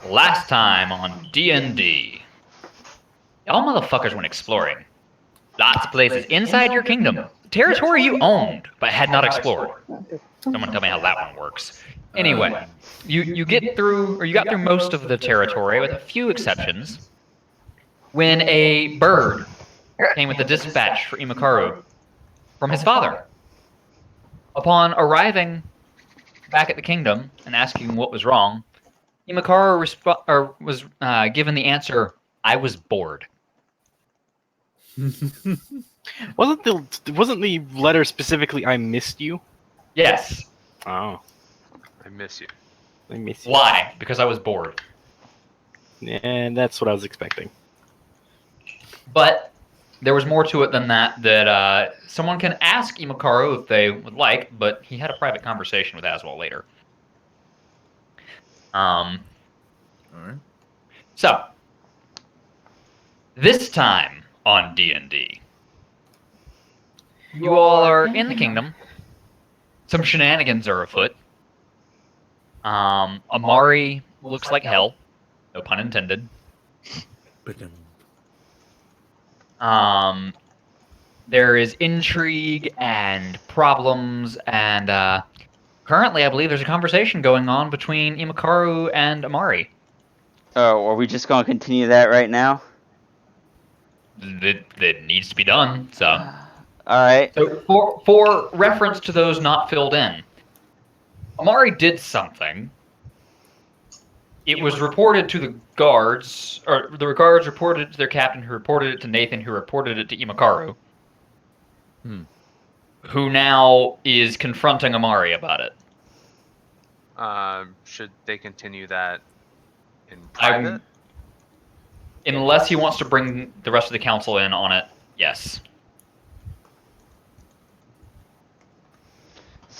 Last time on D&D. Y'all motherfuckers went exploring. Lots of places inside your kingdom. Territory you owned, but had not explored. Someone tell me how that one works. Anyway, you get through, or you got through most of the territory, with a few exceptions, when a bird came with a dispatch for Imakaru from his father. Upon arriving back at the kingdom and asking what was wrong, Imakaru was given the answer, "I was bored." Wasn't the letter specifically "I missed you"? Yes. Oh, I miss you. I miss you. Why? Because I was bored. And that's what I was expecting. But there was more to it than that. That someone can ask Imakaru if they would like, but he had a private conversation with Aswell later. All right. So this time on D&D, you all are in the kingdom. Some shenanigans are afoot. Amari looks like hell. No pun intended. There is intrigue and problems, and currently I believe there's a conversation going on between Imakaru and Amari. Oh, are we just going to continue that right now? That needs to be done, so... Alright. So for reference to those not filled in, Amari did something. It was reported to the guards, or the guards reported it to their captain, who reported it to Nathan, who reported it to Imakaru. Who now is confronting Amari about it. Should they continue that in private? Unless he wants to bring the rest of the council in on it, yes.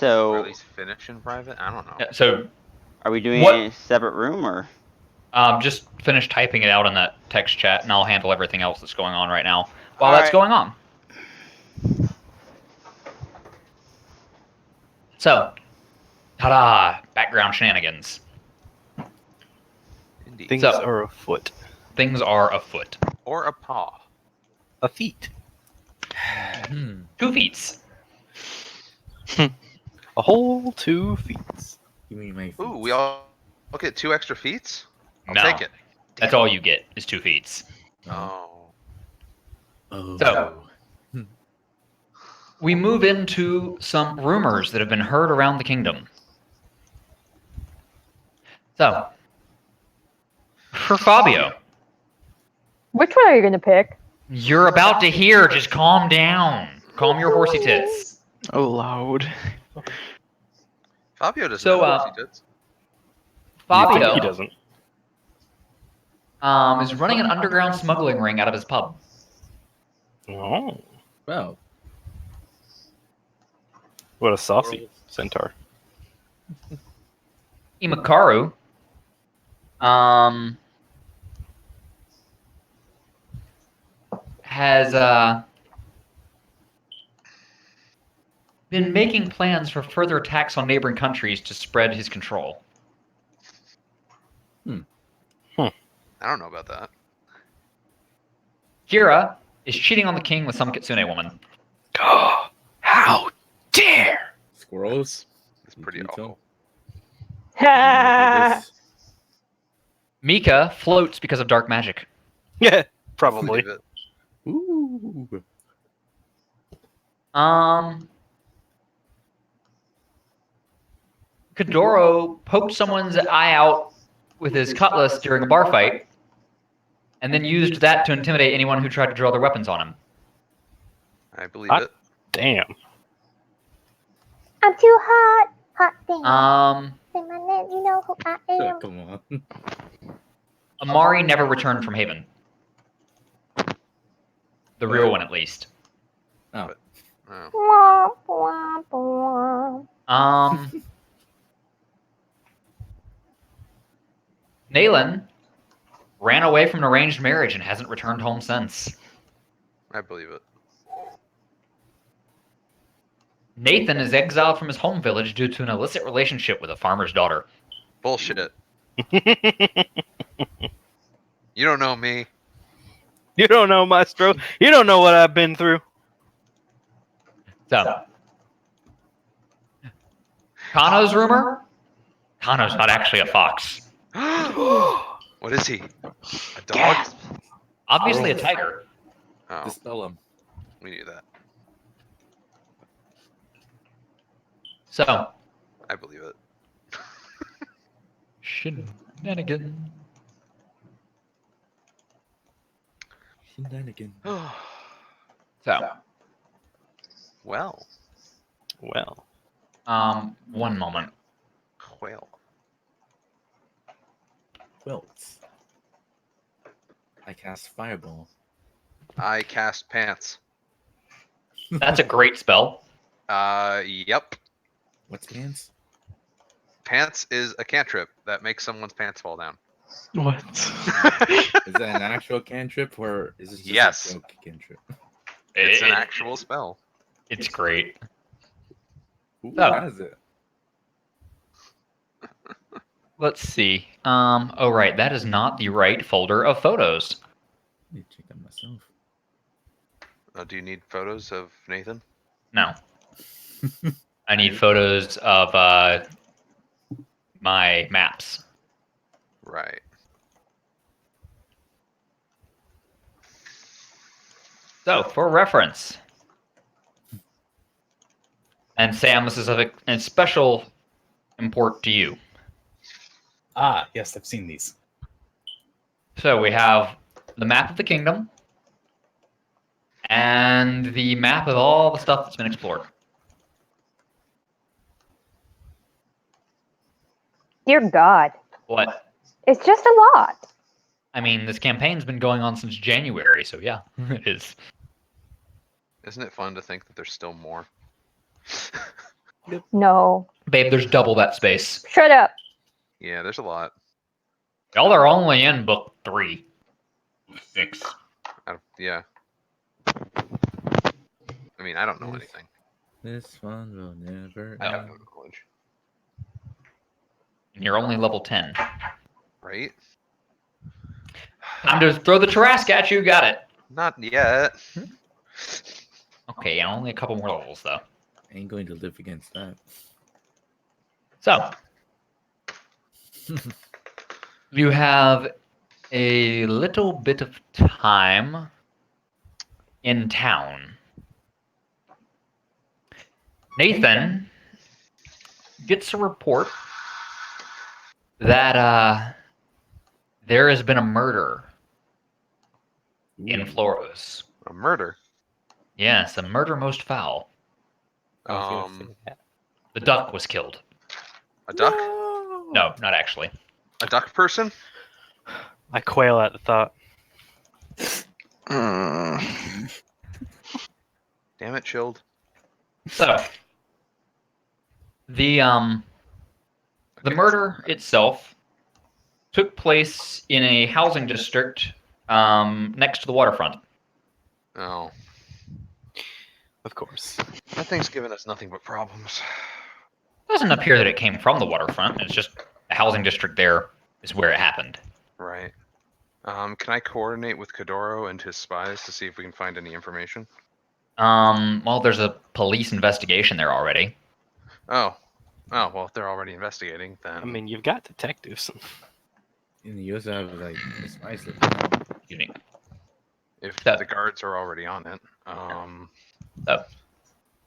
Or So, at least finish in private? I don't know. So are we doing What- it in a separate room, or? just finish typing it out in that text chat, and I'll handle everything else that's going on right now while that's going on. So, ta-da! Background shenanigans. Indeed. Things So- are afoot. Things are afoot. Or a paw. A feat. 2 feet. A whole 2 feet. Give me my. Ooh, we all get 2 extra feats? I'll No. take it. That's all you get, is 2 feet. Oh. Oh. So- We move into some rumors that have been heard around the kingdom. So, for Fabio, Which one are you going to pick? you're about to hear, just calm down. Calm your horsey tits. Oh, loud. Fabio doesn't So, know what he did. Fabio He doesn't. is running an underground smuggling ring out of his pub. Oh, Wow. what a saucy centaur. Imakaru, has been making plans for further attacks on neighboring countries to spread his control. I don't know about that. Kira is cheating on the king with some kitsune woman. Oh, how dare! Squirrels. It's pretty You tell. awful. Ha! Mika floats because of dark magic. Yeah, probably. Believe it. Ooh. Kadoro poked someone's eye out with his cutlass during a bar fight, and then used that to intimidate anyone who tried to draw their weapons on him. I believe Hot. it. Damn. I'm too hot. Hot damn. Say my name, you know who I am. Come on. Amari never returned from Haven. The real one, at least. Oh. Oh. Womp, womp, womp. Naylan ran away from an arranged marriage and hasn't returned home since. I believe it. Nathan is exiled from his home village due to an illicit relationship with a farmer's daughter. Bullshit. You don't know me. You don't know, Maestro. You don't know what I've been through. So, Kano's rumor? Kano's not actually a fox. What is he? A dog? Gasp. Obviously a tiger. Oh, Dispel him. we knew that. So, I believe it. shenanigans. Shenanigan. So, Well, Well, one moment. well. Quilts. I cast Fireball. I cast pants. That's a great spell. Yep. What's pants? Pants is a cantrip that makes someone's pants fall down. what? Is that an actual cantrip or is it just Yes. a joke cantrip? It's an It- actual spell. It's great. Who Oh. has it? Let's see. Oh right, that is not the right folder of photos. I need to check that myself. Do you need photos of Nathan? No. I need photos of my maps. Right. So, for reference, and Sam, this is of a special import to you. Ah, yes, I've seen these. So we have the map of the kingdom and the map of all the stuff that's been explored. Dear God, What? it's just a lot. I mean, this campaign's been going on since January, so yeah, it is. Isn't it fun to think that there's still more? No, Babe, there's double that space. shut up. Yeah, there's a lot. Y'all are only in book 3. 6. Yeah. I mean, I don't know Yes. anything. This one will never I have end. no knowledge. And you're only level 10. Right? Time to throw the Tarask at you, got it. Not yet. Okay, and only a couple more levels, though. I ain't going to live against that. So, you have a little bit of time in town. Nathan gets a report that there has been a murder in Floros. A murder. Yes, a murder most foul. The duck was killed. A duck? No, not actually. A duck person? I quail at the thought. Damn it, chilled. So, the murder itself took place in a housing district next to the waterfront. Oh, Of course. that thing's given us nothing but problems. It doesn't appear that it came from the waterfront. It's just a housing district there is where it happened. Right. Can I coordinate with Kadoro and his spies to see if we can find any information? Well, there's a police investigation there already. Oh. Oh, well, if they're already investigating, then... I mean, you've got detectives. And you also have like the spice living around. Excuse me. if that- the guards are already on it.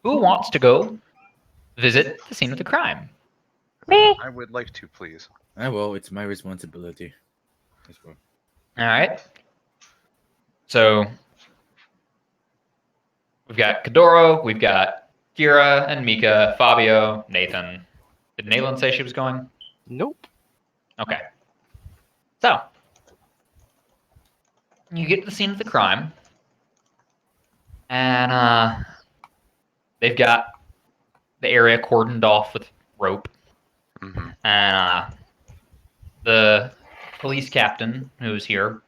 Who wants to go visit the scene of the crime? Me? I would like to, please. Ah, well, it's my responsibility. As well. All right. So we've got Kadoro, we've got Kira and Mika, Fabio, Nathan. Did Naylin say she was going? Nope. Okay. So you get to the scene of the crime, and they've got the area cordoned off with rope, Hmm. and the police captain who's here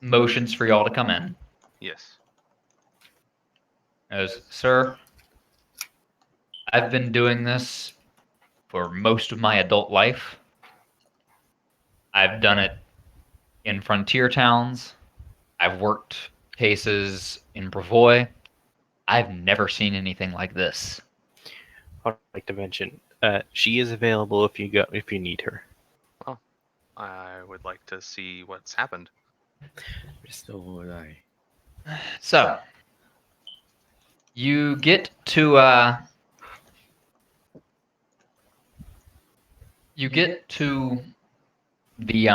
motions for y'all to come in. Yes. Goes, sir, I've been doing this for most of my adult life. I've done it in frontier towns. I've worked cases in Brevoy. I've never seen anything like this. I'd like to mention, she is available if you need her. I would like to see what's happened. So would I. So, you get to the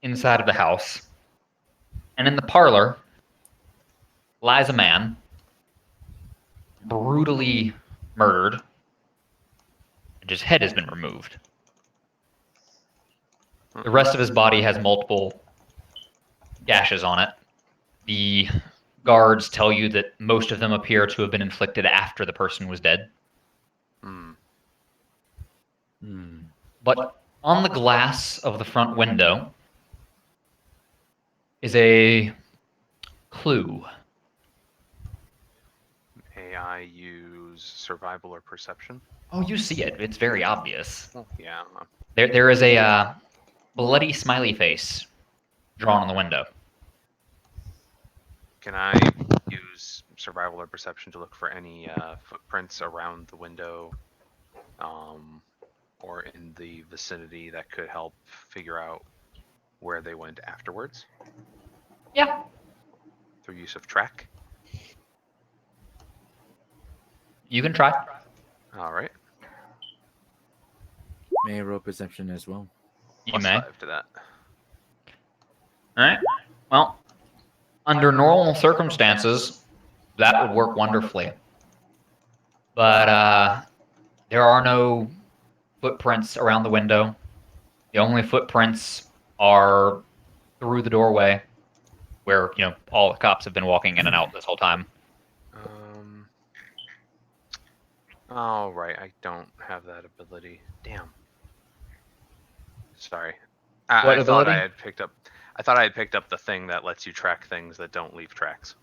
inside of the house, and in the parlor lies a man brutally murdered, and his head has been removed. The rest of his body has multiple gashes on it. The guards tell you that most of them appear to have been inflicted after the person was dead. But on the glass of the front window is a clue. May I use survival or perception? Oh, you see it. It's very obvious. Oh, yeah. There is a bloody smiley face drawn on the window. Can I use survival or perception to look for any footprints around the window, or in the vicinity that could help figure out where they went afterwards? Yeah. Through use of track? You can try. All right. May I roll perception as well? You Plus may. 5 to that. All right. Well, under normal circumstances, that would work wonderfully. But there are no footprints around the window. The only footprints are through the doorway, where all the cops have been walking in and out this whole time. Oh, right. I don't have that ability. Damn. Sorry. What I thought ability? I had picked up. I thought I had picked up the thing that lets you track things that don't leave tracks.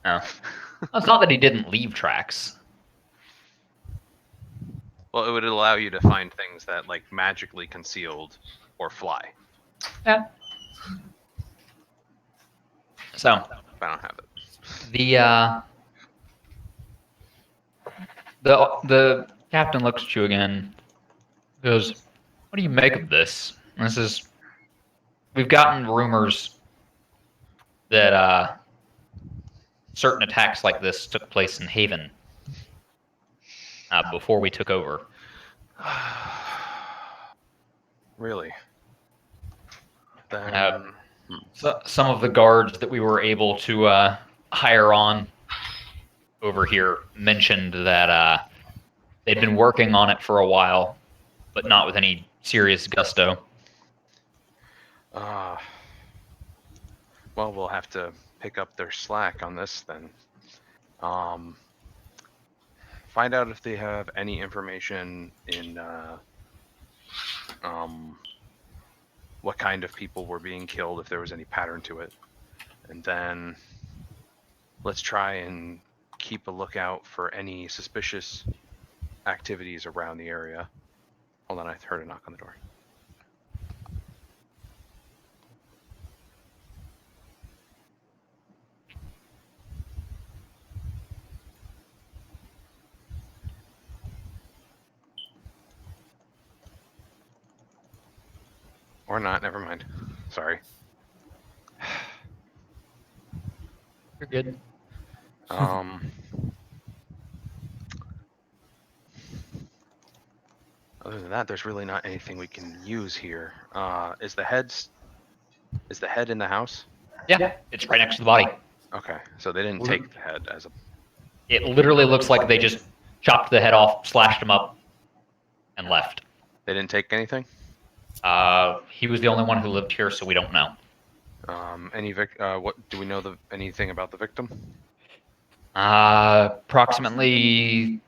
Oh. It's not that he didn't leave tracks. Well, it would allow you to find things that like magically concealed or fly. Yeah. So But I don't have it. the captain looks at you again. Goes, "What do you make of this?" And this is, we've gotten rumors that certain attacks like this took place in Haven before we took over. Really? Then, So, some of the guards that we were able to hire on over here mentioned that they'd been working on it for a while, but not with any serious gusto. well, we'll have to pick up their slack on this then. Find out if they have any information in what kind of people were being killed, if there was any pattern to it. And then let's try and keep a lookout for any suspicious activities around the area. Hold on, I heard a knock on the door. Or not, never mind. Sorry. You're good. Other than that, there's really not anything we can use here. Is the head in the house? Yeah, it's right next to the body. Okay, so they didn't take the head as a. It literally looks like they just chopped the head off, slashed him up, and left. They didn't take anything. He was the only one who lived here, so we don't know. What do we know anything about the victim? Approximately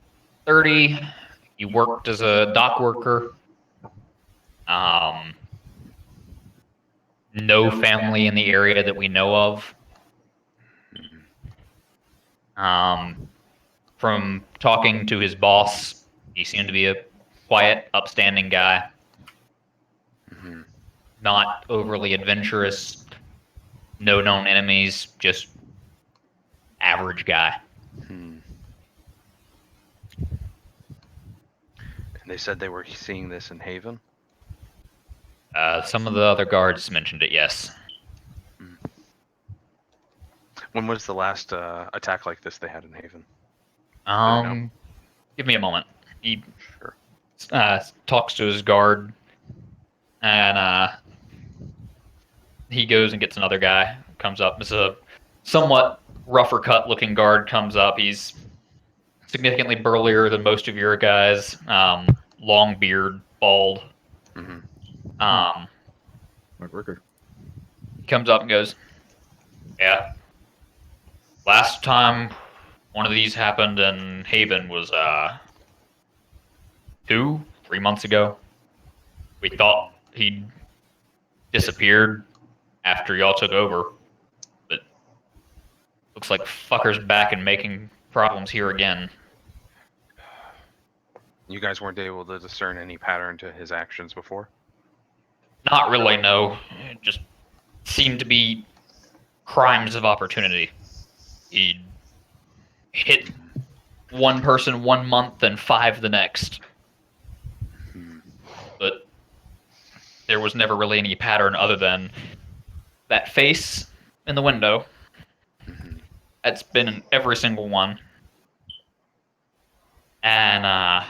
30. He worked as a dock worker. No family in the area that we know of. From talking to his boss, he seemed to be a quiet, upstanding guy. not overly adventurous, no known enemies, just average guy. And they said they were seeing this in Haven. Some of the other guards mentioned it, yes. When was the last attack like this they had in Haven? Give me a moment. He Sure. talks to his guard, and he goes and gets another guy. Comes up. It's a somewhat rougher cut looking guard. Comes up. He's significantly burlier than most of your guys. Long beard, bald. Mm-hmm. Hard worker. He comes up and goes, "Yeah. Last time one of these happened in Haven was 2-3 months ago. We thought he'd disappeared after y'all took over, but looks like fucker's back and making problems here again." You guys weren't able to discern any pattern to his actions before? Not really, no. It just seemed to be crimes of opportunity. He'd hit one person 1 month and 5 the next. But there was never really any pattern other than that face in the window. That's been in every single one. And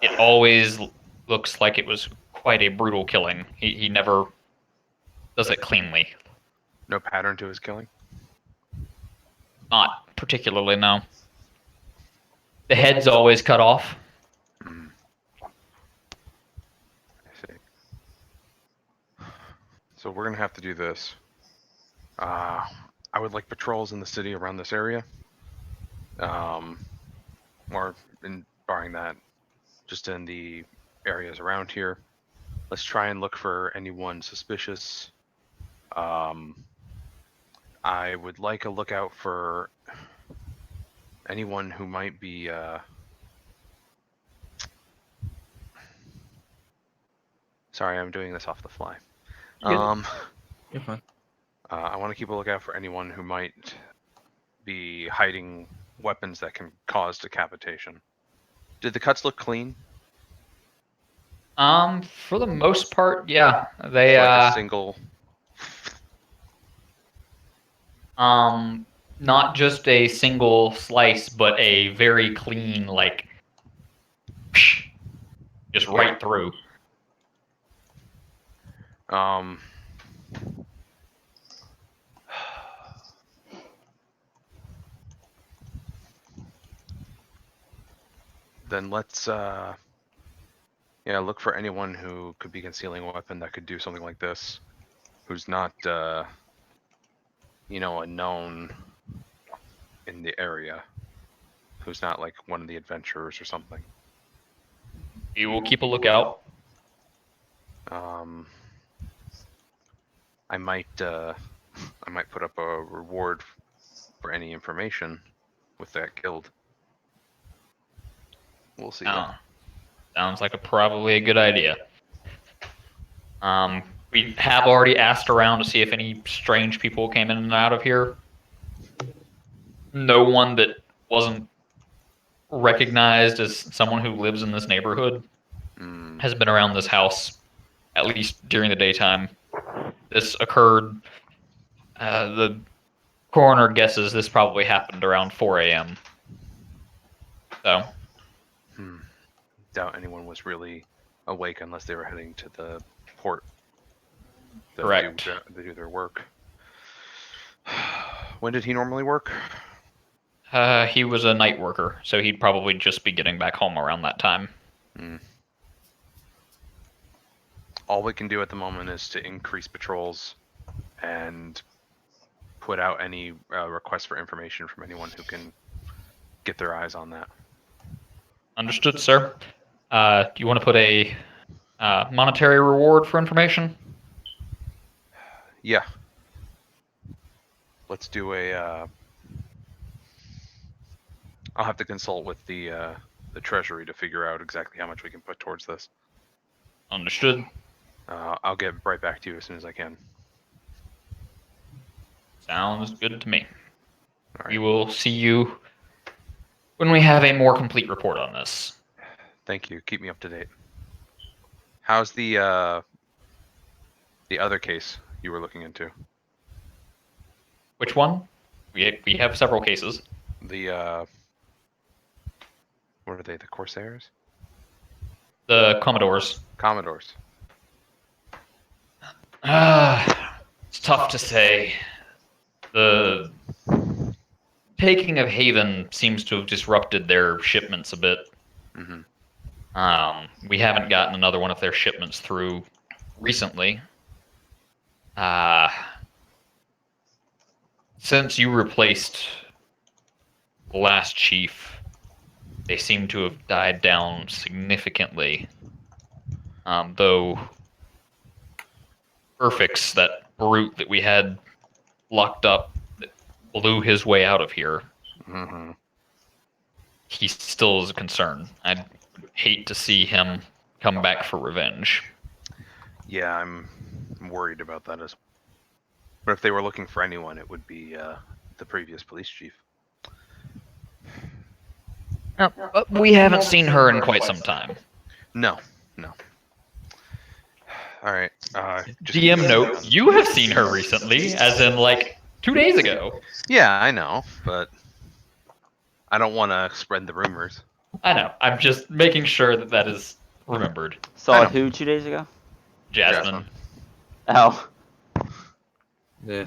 it always looks like it was quite a brutal killing. He never does it cleanly. No pattern to his killing? Not particularly, no. The head's always cut off. I see. So we're gonna have to do this. I would like patrols in the city around this area. Or barring that, just in the areas around here. Let's try and look for anyone suspicious. I would like a lookout for anyone who might be sorry, I'm doing this off the fly. You're fine. I want to keep a lookout for anyone who might be hiding weapons that can cause decapitation. Did the cuts look clean? For the most part, yeah. They Like a single. not just a single slice, but a very clean, like, just right through. Then let's look for anyone who could be concealing a weapon that could do something like this, who's not a known in the area, who's not like one of the adventurers or something. You will keep a lookout. I might put up a reward for any information with that guild. We'll see. Sounds like probably a good idea. We have already asked around to see if any strange people came in and out of here. No one that wasn't recognized as someone who lives in this neighborhood has been around this house, at least during the daytime. This occurred, the coroner guesses this probably happened around 4 a.m. So. Doubt anyone was really awake unless they were heading to the port. Correct. They do their work. When did he normally work? He was a night worker, so he'd probably just be getting back home around that time. All we can do at the moment is to increase patrols and put out any requests for information from anyone who can get their eyes on that. Understood, sir. Do you want to put a monetary reward for information? Yeah. Let's do a. I'll have to consult with the treasury to figure out exactly how much we can put towards this. Understood. I'll get right back to you as soon as I can. Sounds good to me. All We right. will see you when we have a more complete report on this. Thank you. Keep me up to date. How's the other case you were looking into? Which one? We have several cases. The what are they? The Corsairs? The Commodores. Commodores. It's tough to say. The taking of Haven seems to have disrupted their shipments a bit. hmm We haven't gotten another one of their shipments through recently. Since you replaced the last chief, they seem to have died down significantly. Though Perfix, that brute that we had locked up, that blew his way out of here, hmm he still is a concern. I'd hate to see him come back for revenge. Yeah, I'm worried about that as well. But if they were looking for anyone, it would be the previous police chief. We haven't seen her in quite some time. No. All right. Just DM note, you have seen her recently, as in like 2 days ago. Yeah, I know, but I don't want to spread the rumors. I know. I'm just making sure that that is remembered. Saw know. who 2 days ago? Jasmine. Oh. Yeah.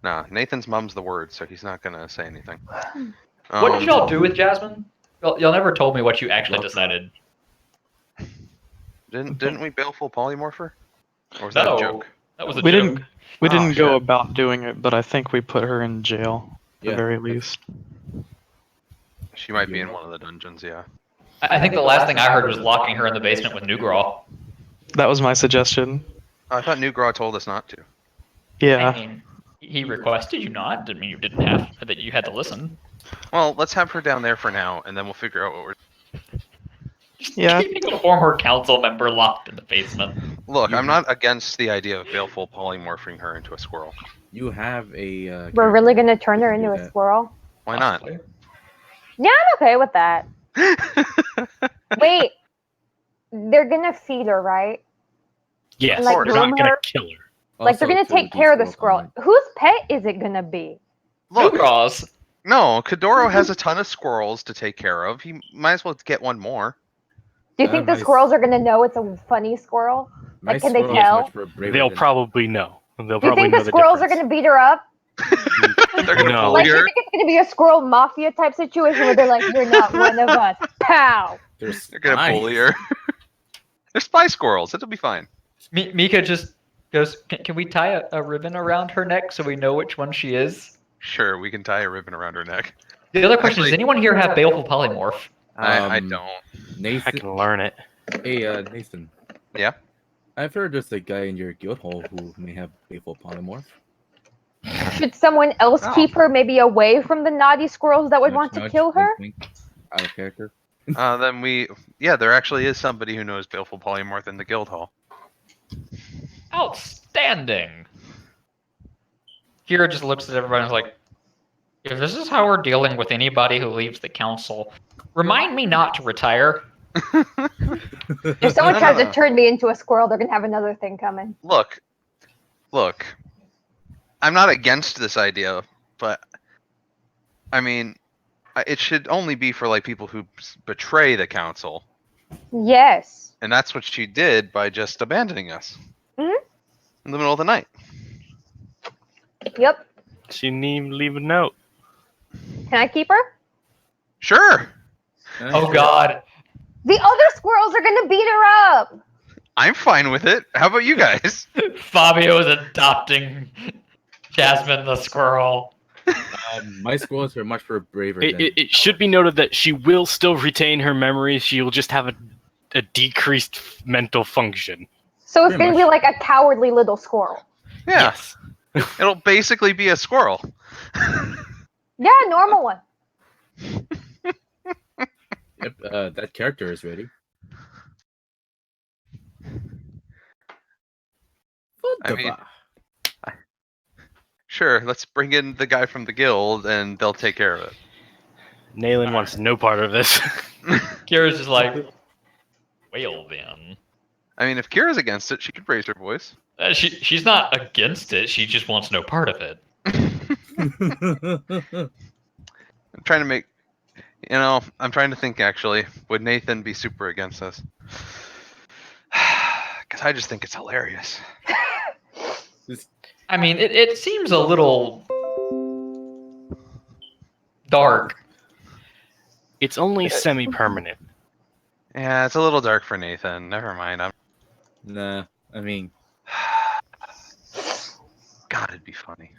Nah, Nathan's mum's the word, so he's not gonna say anything. What did y'all do with Jasmine? Y'all never told me what you actually decided. Didn't we baleful polymorph her? Or was that No, a joke? that was a We joke. didn't. We Oh, didn't go shit. about doing it, but I think we put her in jail at Yeah. the very least. She might be in one of the dungeons, yeah. I think the last thing I heard was locking her in the basement with Nugraw. That was my suggestion. I thought Nugraw told us not to. I Yeah. mean, he requested you not. Didn't mean you didn't have that. You had to listen. Well, let's have her down there for now, and then we'll figure out what we're. Yeah. Keeping a former council member locked in the basement. Look, I'm not against the idea of baleful polymorphing her into a squirrel. You have a. We're really character gonna turn her who can into do a that. squirrel? Why not? Possibly. Yeah, I'm okay with that. Wait, they're gonna feed her, right? Yes, Like, they're not groom gonna her? kill her. Like they're Also, gonna to take care of the de-squirrel squirrel. Whose pet is it gonna be? Look, Nugraw's. no, Kadoro has a ton of squirrels to take care of. He might as well get one more. Do you think the my s- squirrels are gonna know it's a funny squirrel? My Like, can they squirrel is tell? much more braver They'll than- probably know. They'll Do you probably think know the the squirrels are difference. gonna beat her up? They're gonna No. Like, bully you her. think it's gonna be a squirrel mafia type situation where they're like, "You're not one of us." Pow. There's They're gonna spies. bully her. They're spy squirrels. It'll be fine. Mika just goes, can we tie a ribbon around her neck so we know which one she is? Sure, we can tie a ribbon around her neck. The other question is, does Actually- anyone here have baleful polymorph? I Um, don't. I Nathan. can learn it. Hey, Nathan. Yeah? I've heard there's a guy in your guild hall who may have faithful polymorph. Should someone else Oh. keep her maybe away from the naughty squirrels that would Nudge, want to nudge, kill her? wink, wink. Out of character. Then there actually is somebody who knows baleful polymorph in the guild hall. Outstanding. Kira just looks at everybody and is like, if this is how we're dealing with anybody who leaves the council, remind me not to retire. If someone No, tries no, to no. turn me into a squirrel, they're gonna have another thing coming. Look. I'm not against this idea, but I mean, it should only be for like people who betray the council, Yes. and that's what she did by just abandoning us Mhm. in the middle of the night. Yep. She didn't even leave a note. Can I keep her? Sure, Oh god. The other squirrels are gonna beat her up. I'm fine with it. How about you guys? Fabio is adopting Jasmine the squirrel. My squirrels are much more braver It, than. it should be noted that she will still retain her memories. She will just have a decreased mental function. So it's Pretty gonna be much. like a cowardly little squirrel. Yeah, Yes. it'll basically be a squirrel. Yeah, normal one. Yep, that character is ready. I mean, sure, let's bring in the guy from the guild and they'll take care of it. Nayland wants no part of this. Kira's just like, well then. I mean, if Kira's against it, she could raise her voice. She's not against it. She just wants no part of it. I'm trying to make, I'm trying to think actually. Would Nathan be super against this? Because I just think it's hilarious. I mean, it seems a little dark. It's only semi-permanent. Yeah, it's a little dark for Nathan. Never mind. Nah, I mean, God, it'd be funny.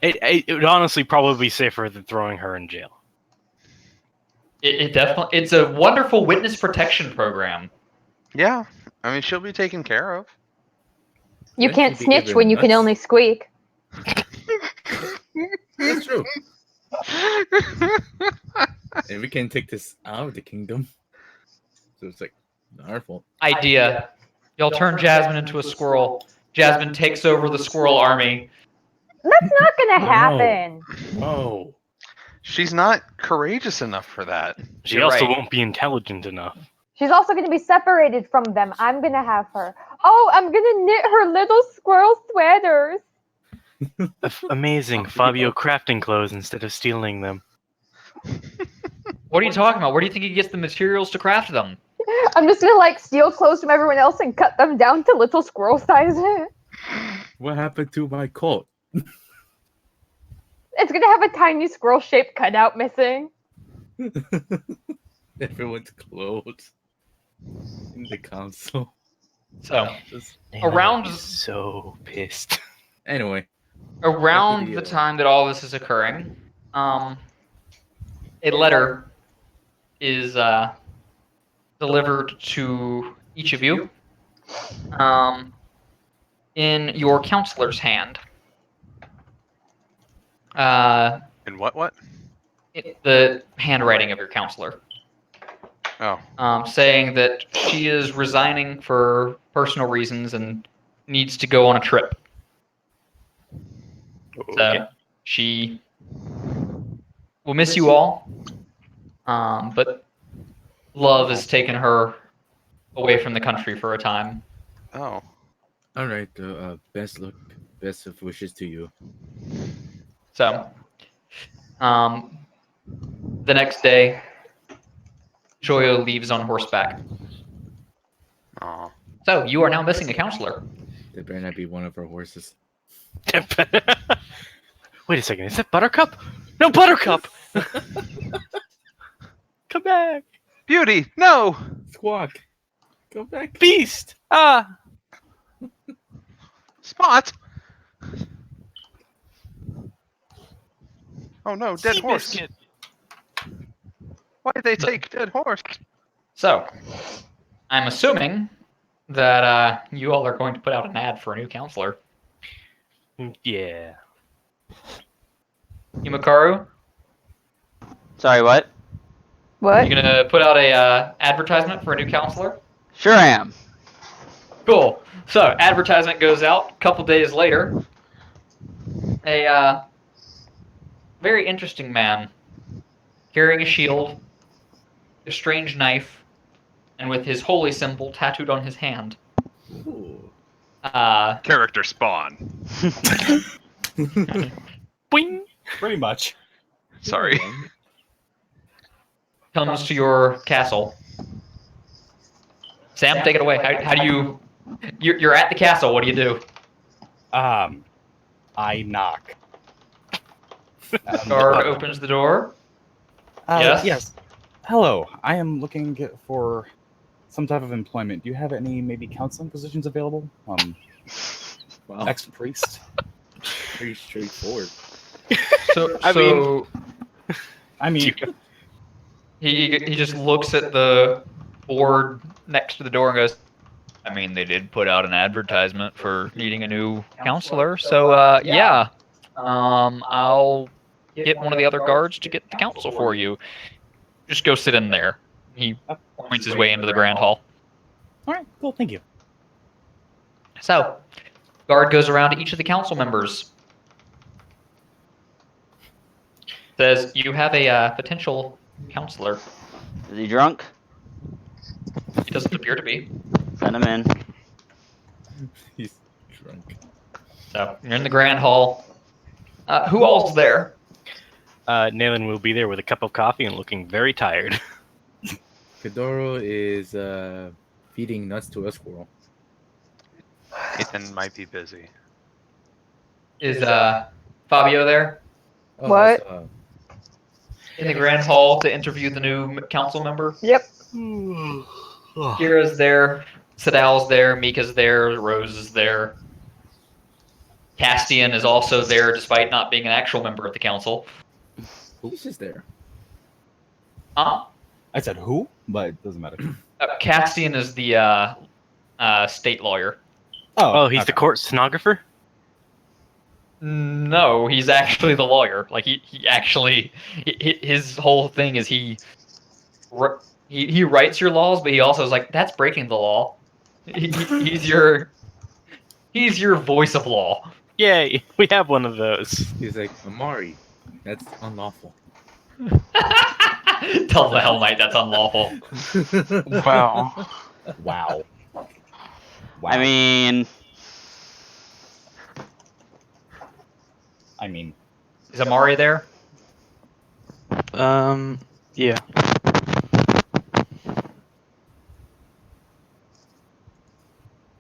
It would honestly probably be safer than throwing her in jail. It definitely. It's a wonderful witness protection program. Yeah, I mean, she'll be taken care of. You Wouldn't can't you be snitch even when you can nuts? only squeak. that's true. And we can take this out of the kingdom. So it's like not our fault. Idea. Y'all turn Jasmine into a squirrel. Jasmine takes over the squirrel army. That's not gonna No. happen. Whoa. She's not courageous enough for that. She You're also right. won't be intelligent enough. She's also gonna be separated from them. I'm gonna have her. Oh, I'm gonna knit her little squirrel sweaters. Amazing. Fabio crafting clothes instead of stealing them. What are you talking about? Where do you think he gets the materials to craft them? I'm just gonna like steal clothes from everyone else and cut them down to little squirrel sizes. What happened to my coat? It's gonna have a tiny squirrel shaped cutout missing. Everyone's clothes in the council. So, Just- Around- is so pissed. Anyway, around Video. the time that all this is occurring, a letter is delivered to each of you in your counselor's hand. And what? The handwriting of your counselor, Oh, saying that she is resigning for personal reasons and needs to go on a trip. So she will miss you all, but love has taken her away from the country for a time. oh. all right. Best of wishes to you. So, the next day, Joyo leaves on horseback. Aw. So, you are now missing a counselor. That better not be one of our horses. Wait a second, is that Buttercup? No, Buttercup! Come back! Beauty, no! Squawk, go back. Beast! Ah! Spot! Oh no, dead horse. Seabiscuit. Why did they take dead horse? So, I'm assuming that you all are going to put out an ad for a new counselor. Yeah. Yumakaru, Sorry, what? What? you gonna put out a advertisement for a new counselor? Sure am. Cool. So, advertisement goes out. A couple days later, a very interesting man carrying a shield, a strange knife, and with his holy symbol tattooed on his hand. Ooh. Character spawn. Boing! Pretty much. Sorry. Comes to your castle. Sam, take it away. How do you... You're at the castle. What do you do? I knock. Guard opens the door. Yes? Yes. Hello. I am looking for some type of employment. Do you have any maybe counseling positions available? Wow, Ex-priest. pretty straightforward. So, I so I mean, he just looks at the board next to the door and goes, I mean, they did put out an advertisement for needing a new counselor, so yeah. I'll get one of the other guards to get the council for you. Just go sit in there. He points his way into the grand hall. all right, cool. Thank you. So, Guard goes around to each of the council members. Says, you have a potential counselor. Is he drunk? He doesn't appear to be. Send him in. He's drunk. So, you're in the grand hall. Who all's there? Nayland will be there with a cup of coffee and looking very tired. Kadoro is feeding nuts to a squirrel. Ethan might be busy. Is Fabio there? Oh, What? that's, In the grand hall to interview the new council member? Yep. Kira's there. Sadal's there. Mika's there. Rose is there. Castian is also there despite not being an actual member of the council. he's just there. Uh, I said who, but it doesn't matter. Castian is the state lawyer. Oh, he's okay. the court stenographer? No, he's actually the lawyer. Like he actually, his whole thing is he writes your laws, but he also is like, that's breaking the law. He's your voice of law. Yay, we have one of those. He's like, Amari, that's unlawful. Tell the Hell Knight that's unlawful. Wow. Wow. I mean, Is Amari there? Yeah.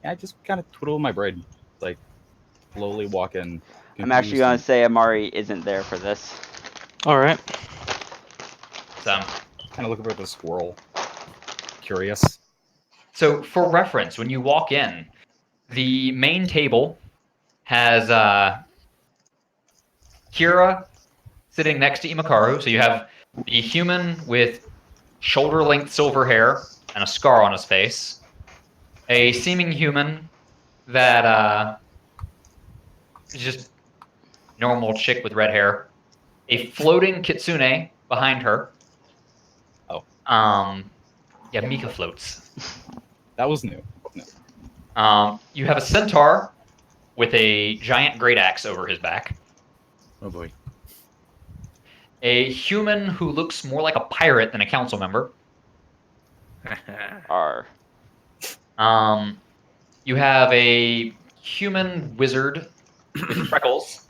I just kind of twiddle my braid, like slowly walk in. I'm actually gonna say Amari isn't there for this. All right. So, kind of looking for the squirrel. Curious. so for reference, when you walk in, the main table has Kira sitting next to Imakaru. So you have the human with shoulder-length silver hair and a scar on his face. A seeming human that is just normal chick with red hair. A floating kitsune behind her. Oh. Yeah, Mika floats. That was new. No. You have a centaur with a giant great axe over his back. Oh boy. A human who looks more like a pirate than a council member. R. You have a human wizard with freckles.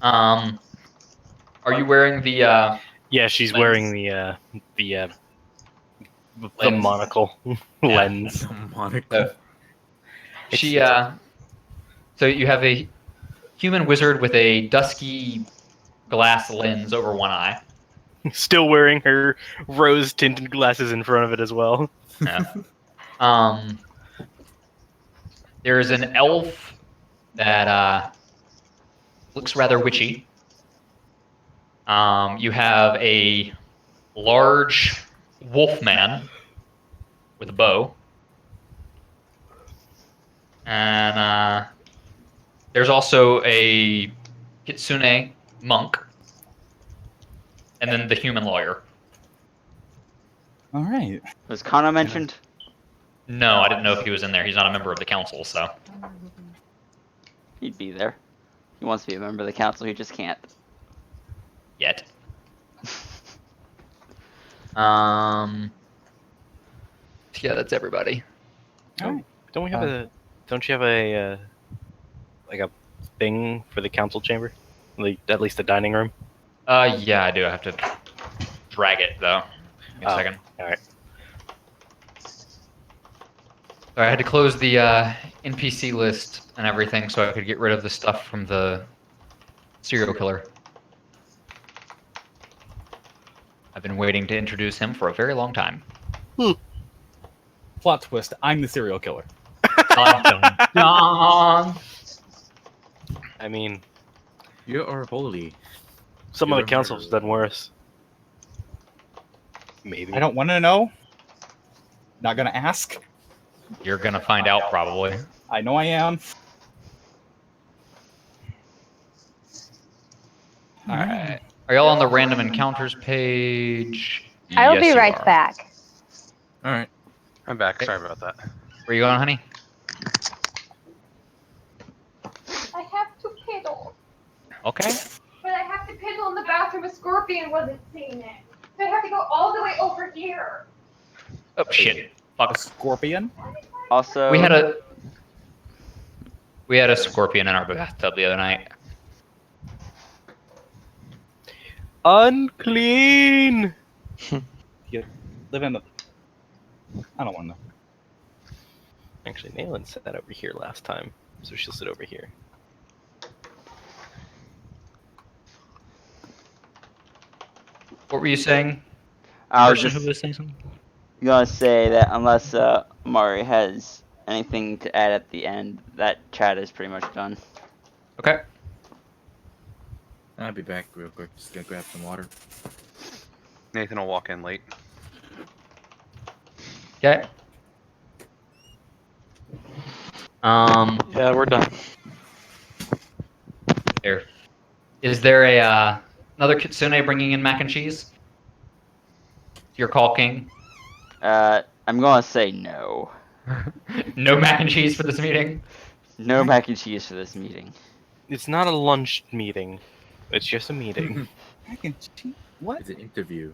Are you wearing the Yeah, she's Lens. wearing the Lens. monocle lens. Monocle. she so you have a human wizard with a dusky glass lens over one eye. Still wearing her rose tinted glasses in front of it as well. Yeah. There is an elf that looks rather witchy. You have a large wolf man with a bow. And there's also a kitsune monk. And then the human lawyer. All right. Was Kana mentioned? No, I didn't know if he was in there. He's not a member of the council, so. He'd be there. He wants to be a member of the council, he just can't. Yet. Yeah, that's everybody. Don't we have don't you have a like a thing for the council chamber? Like at least the dining room? Yeah, I do. I have to drag it though. Give me a Oh, second. alright. Sorry, I had to close the NPC list and everything so I could get rid of the stuff from the serial killer. I've been waiting to introduce him for a very long time. Plot twist: I'm the serial killer. Dun, dun, dun. I mean, You are holy. some of the You're a council's murderer. done worse. Maybe. I don't want to know. Not gonna ask. You're gonna find out probably. I know I am. Alright. Are y'all on the random encounters page? I'll Yes, be you right are. back. All right. I'm back. Sorry about that. Where you going, honey? Okay. But I have to piddle in the bathroom. A scorpion wasn't seeing it. So I have to go all the way over here. Oh shit. A Fuck. scorpion? Also, We had a scorpion in our bathtub the other night. Unclean. You live in the. I don't want to know. Actually, Nayland sat over here last time, so she'll sit over here. What were you saying? I was Person just who was saying something? gonna say that unless Mari has anything to add at the end, that chat is pretty much done. Okay. I'll be back real quick. Just gonna grab some water. Nathan will walk in late. Okay. Yeah, we're done. There. Is there a another kitsune bringing in mac and cheese? Your call, King. I'm gonna say no. No mac and cheese for this meeting. No mac and cheese for this meeting. It's not a lunch meeting. It's just a meeting. Mac and cheese? What? It's an interview.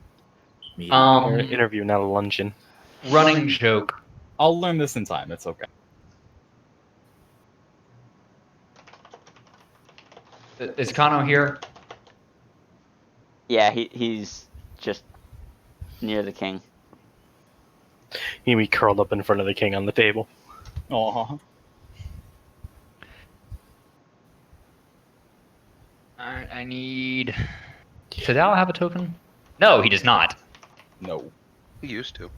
Meeting. Or an interview, not a luncheon. Running joke. I'll learn this in time. It's okay. Is Kano here? Yeah, he's just near the king. He be curled up in front of the king on the table. Aw. Alright, I need. Does Al have a token? No, he does not. No. He used to.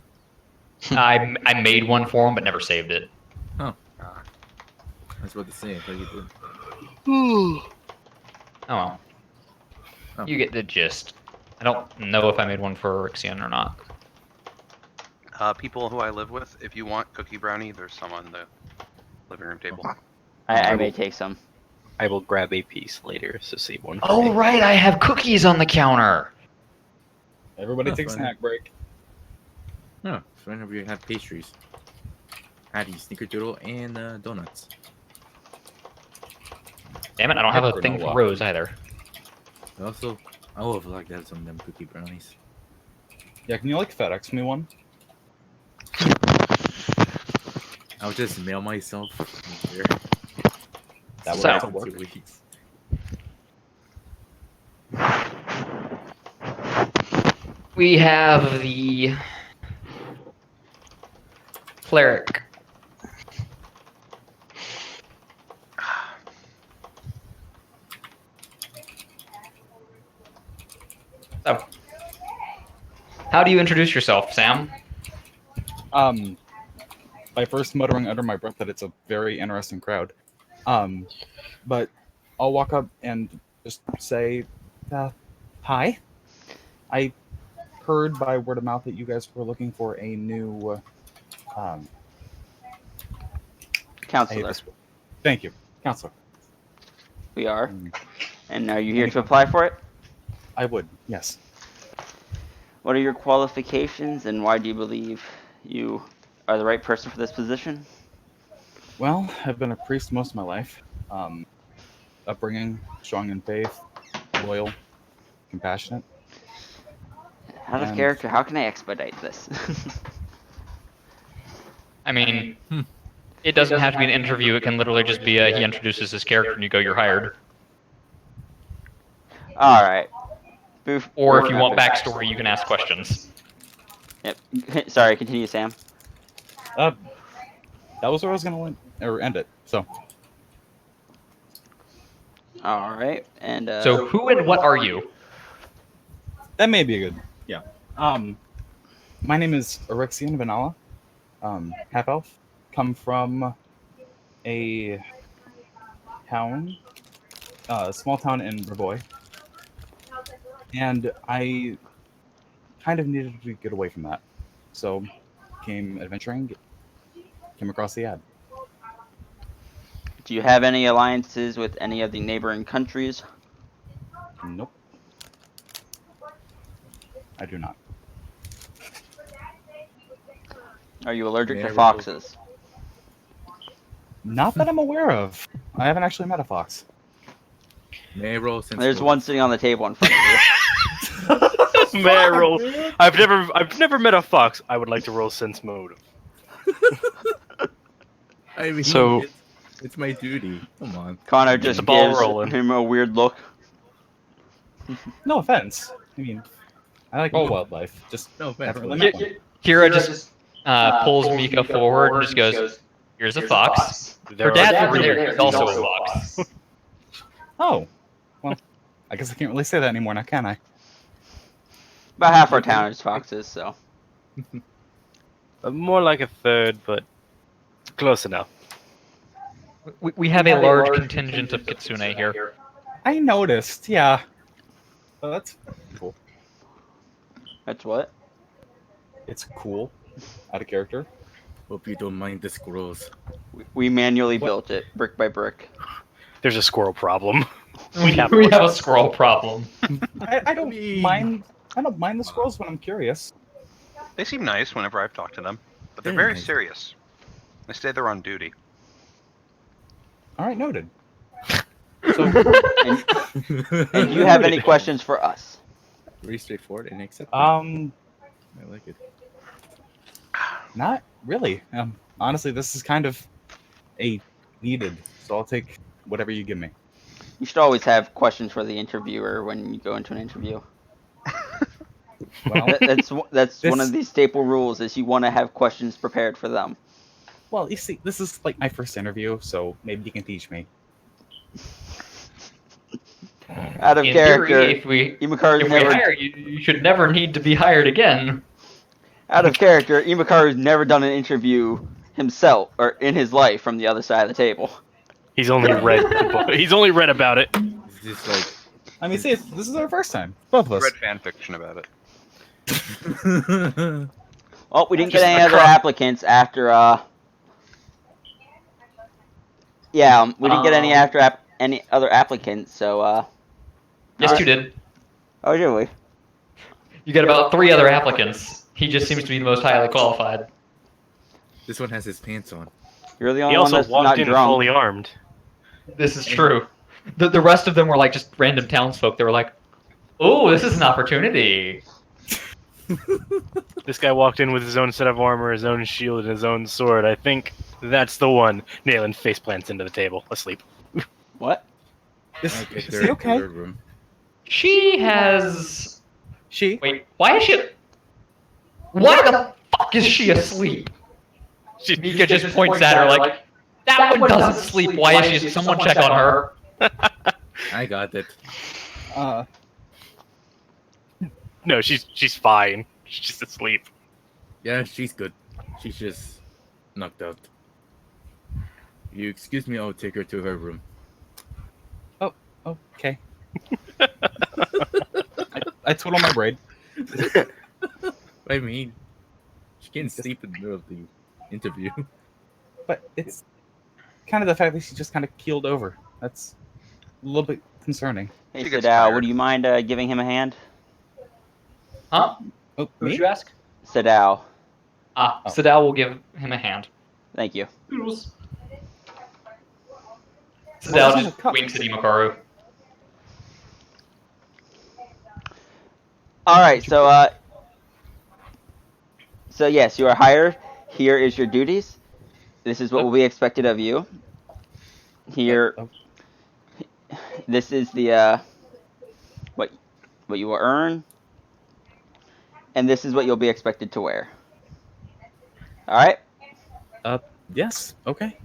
I made one for him, but never saved it. I was about to say. I thought you did. Oh well. Oh. You get the gist. I don't know if I made one for Rixian or not. People who I live with, if you want cookie brownie, there's some on the living room table. I may take some. I will grab a piece later, so save one for Oh me. right, I have cookies on the counter. Everybody That's take a fine. snack break. No, so whenever you have pastries. Hattie, snickerdoodle, and donuts. Damn it, I don't have a Granola. thing for Rose either. Also, I would like to have some of them cookie brownies. Yeah, can you like FedEx me one? I'll just mail myself here. That So- would in work. 2 weeks. We have the cleric. So, how do you introduce yourself, Sam? By first muttering under my breath that it's a very interesting crowd. But I'll walk up and just say, hi. I heard by word of mouth that you guys were looking for a new, I hate Counselor, this. Thank you, counselor. we are. Mm, And are you here to apply for it? I would, yes. What are your qualifications, and why do you believe you are the right person for this position? Well, I've been a priest most of my life. Upbringing, strong in faith, loyal, compassionate. Out of And- character, how can I expedite this? I mean, it doesn't have to be an interview. It can literally just be he introduces his character and you go, you're hired. Alright. Or if you want backstory, you can ask questions. Yep. Sorry, continue, Sam. That was where I was gonna end it. So, Alright, and So who and what are you? that may be a good. Yeah. My name is Erexian Vanala. Half elf. Come from a town, a small town in Ravoy. And I kind of needed to get away from that. So, came adventuring, came across the ad. do you have any alliances with any of the neighboring countries? Nope. I do not. Are you allergic May I to roll? foxes? Not that I'm aware of. I haven't actually met a fox. May I roll since There's one sitting on the table in front of you. May I roll? I've never met a fox. I would like to roll sense motive. I mean, So- it's my duty. Come on. Connor Get just the ball gives rolling. him a weird look. No offense. I mean, I like all wildlife. Just No offense. haven't really but- met one. Kira just pulls Mika forward and just goes, "Here's a fox. There Her are- dad's over here. He's also a fox." Oh, well, I guess I can't really say that anymore now, can I? About half our town is foxes, so. More like a third, but close enough. We have a large contingent of kitsune here. I noticed, yeah. Oh, that's cool. That's what? It's cool. Out of character. Hope you don't mind the squirrels. We manually What? built it, brick by brick. There's a squirrel problem. We have a squirrel problem. I don't mind. I don't mind the squirrels when I'm curious. They seem nice whenever I've talked to them, but they're They're very nice. serious. They say they're on duty. All right, noted. And do you have any questions for us? Very straightforward and acceptable. I like it. Not really. Honestly, this is kind of a needed, so I'll take whatever you give me. You should always have questions for the interviewer when you go into an interview. Well, That's one This- of the staple rules is you want to have questions prepared for them. well, you see, this is like my first interview, so maybe you can teach me. Out of In character, theory, if we Imakaru's if we never hire you, you should never need to be hired again. out of character. Imakaru's never done an interview himself or in his life from the other side of the table. He's only read. He's only read about it. It's just like. I mean, see, this is our first time, both of us. Read fan fiction about it. Oh, we didn't Just get any a other crumb. applicants after. Yeah, we didn't get any any other applicants. So. Yes, you did. Oh, did we? You get about 3 other applicants. He just seems to be the most highly qualified. This one has his pants on. You're the He only one also that's walked not in drunk. fully armed. This is true. The rest of them were like just random townsfolk. They were like, "Oh, this is an opportunity." This guy walked in with his own set of armor, his own shield, and his own sword. I think that's the one. Nayland face plants into the table, asleep. What? Is Okay, he they're in okay? the room. She has. She? Wait, why is she? Why the fuck is she asleep? Mika just points at her like, "That one doesn't sleep. Why is she? Someone check on her." I got it. No, she's fine. She's just asleep. Yeah, she's good. She's just knocked out. You excuse me, I'll take her to her room. Okay. I twiddle my braid. I mean, she can't sleep in the middle of the interview. But it's kind of the fact that she just kind of keeled over. That's a little bit concerning. Hey, She gets Sadao, tired. would you mind giving him a hand? Huh? Oh, Who me? did you ask? Sadao, Oh. Sadao will give him a hand. thank you. Doodles. Well, Sadao that's just a cup. winks at Imakaru. All right, so yes, you are hired. Here is your duties. This is what will be expected of you. Here, Oh, this is the what you will earn, and this is what you'll be expected to wear. All right. yes. Okay.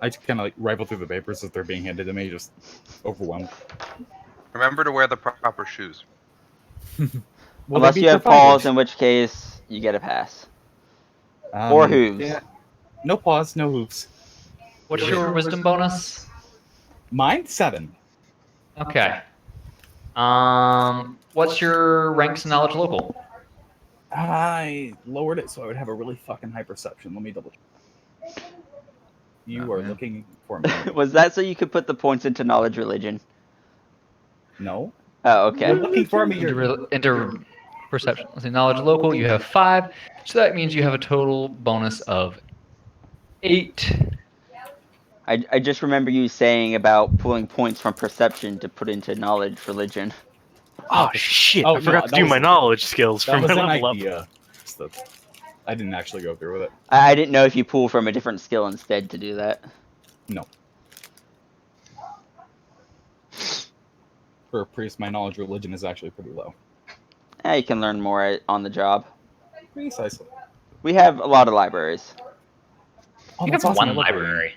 I just kind of like rifle through the papers as they're being handed to me, just overwhelmed. Remember to wear the proper shoes. Will Unless they be you have provided? paws, in which case you get a pass. Or hooves. Yeah. No paws, no hooves. What's your wisdom bonus? Mine 7. Okay. What's your ranks in knowledge local? I lowered it so I would have a really fucking high perception. Let me double check. You Oh, are man. looking for me. Was that so you could put the points into knowledge religion? No. Oh, okay. You're looking for me. Into perception. Let's see, knowledge local. You have 5, so that means you have a total bonus of 8. I just remember you saying about pulling points from perception to put into knowledge religion. Oh shit! Oh, I forgot to do my knowledge skills for That my was an level up. idea. So I didn't actually go through with it. I didn't know if you pull from a different skill instead to do that. No. For a priest, my knowledge of religion is actually pretty low. You can learn more on the job. Precisely. We have a lot of libraries. Oh, You that's have awesome. one library.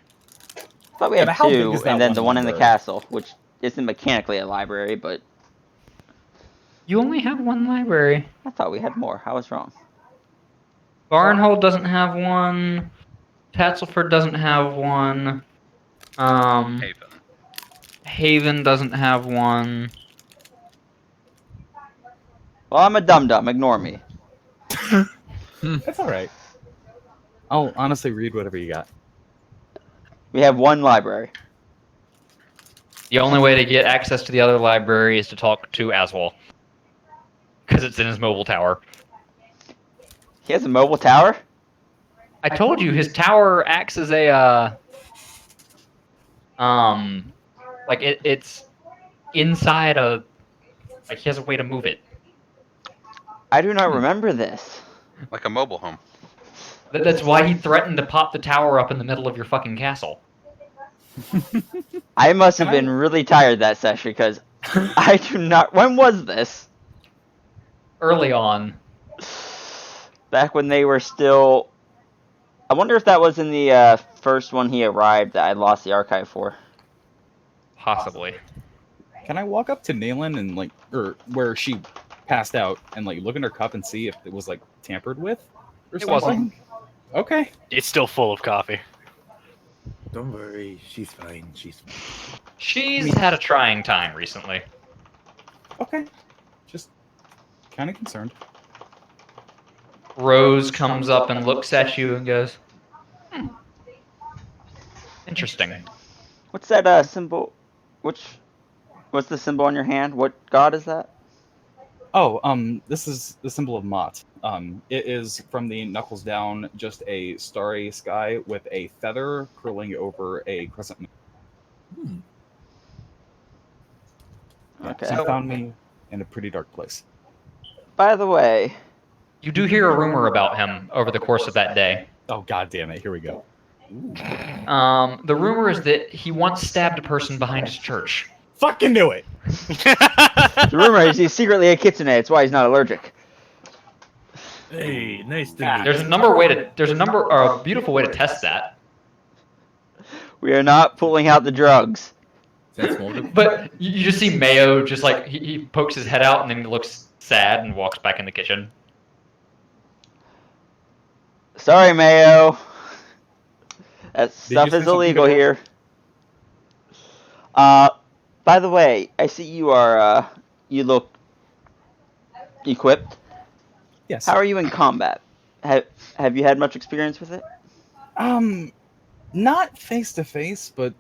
I thought we Yeah, had but how big two, is that and then one the one in the library? castle, which isn't mechanically a library, but You only have one library. I thought we had more. I was wrong. Barnhold doesn't have one. Tatzelford doesn't have one. Haven. Haven doesn't have one. Well, I'm a dum-dum. Ignore me. That's alright. I'll honestly read whatever you got. We have one library. The only way to get access to the other library is to talk to Aswal. Because it's in his mobile tower. He has a mobile tower? I told you, his tower acts as a, like, it's inside a, like, he has a way to move it. I do not remember this. Like a mobile home. That's why he threatened to pop the tower up in the middle of your fucking castle. I must have been really tired that session, because I do not... When was this? Early on. Back when they were still... I wonder if that was in the first one he arrived that I lost the archive for. Possibly. Can I walk up to Nayland and like, or where she passed out, and like look in her cup and see if it was like tampered with, or It something? wasn't. Okay. It's still full of coffee. Don't worry, she's fine. She's fine. She's had a trying time recently. Okay. Just kind of concerned. Rose comes up and looks at you and goes, interesting. What's that symbol? What's the symbol on your hand? What god is that? Oh, this is the symbol of Mott. It is from the knuckles down, just a starry sky with a feather curling over a crescent moon. Yeah, Okay. so you found me in a pretty dark place. By the way, You do hear a rumor about him over the course of that day. Oh, god damn it, here we go. The rumor is that he once stabbed a person behind his church. Fucking knew it! the rumor is he's secretly a kitsune. It's why he's not allergic. Hey, nice to meet There's a beautiful way to test that. We are not pulling out the drugs. That's multiple. But you just see Mayo just like, he pokes his head out and then he looks sad and walks back in the kitchen. Sorry, Mayo. That you stuff say is something illegal good? here. By the way, I see you are, you look equipped. Yes. How are you in combat? Have you had much experience with it? Not face to face, but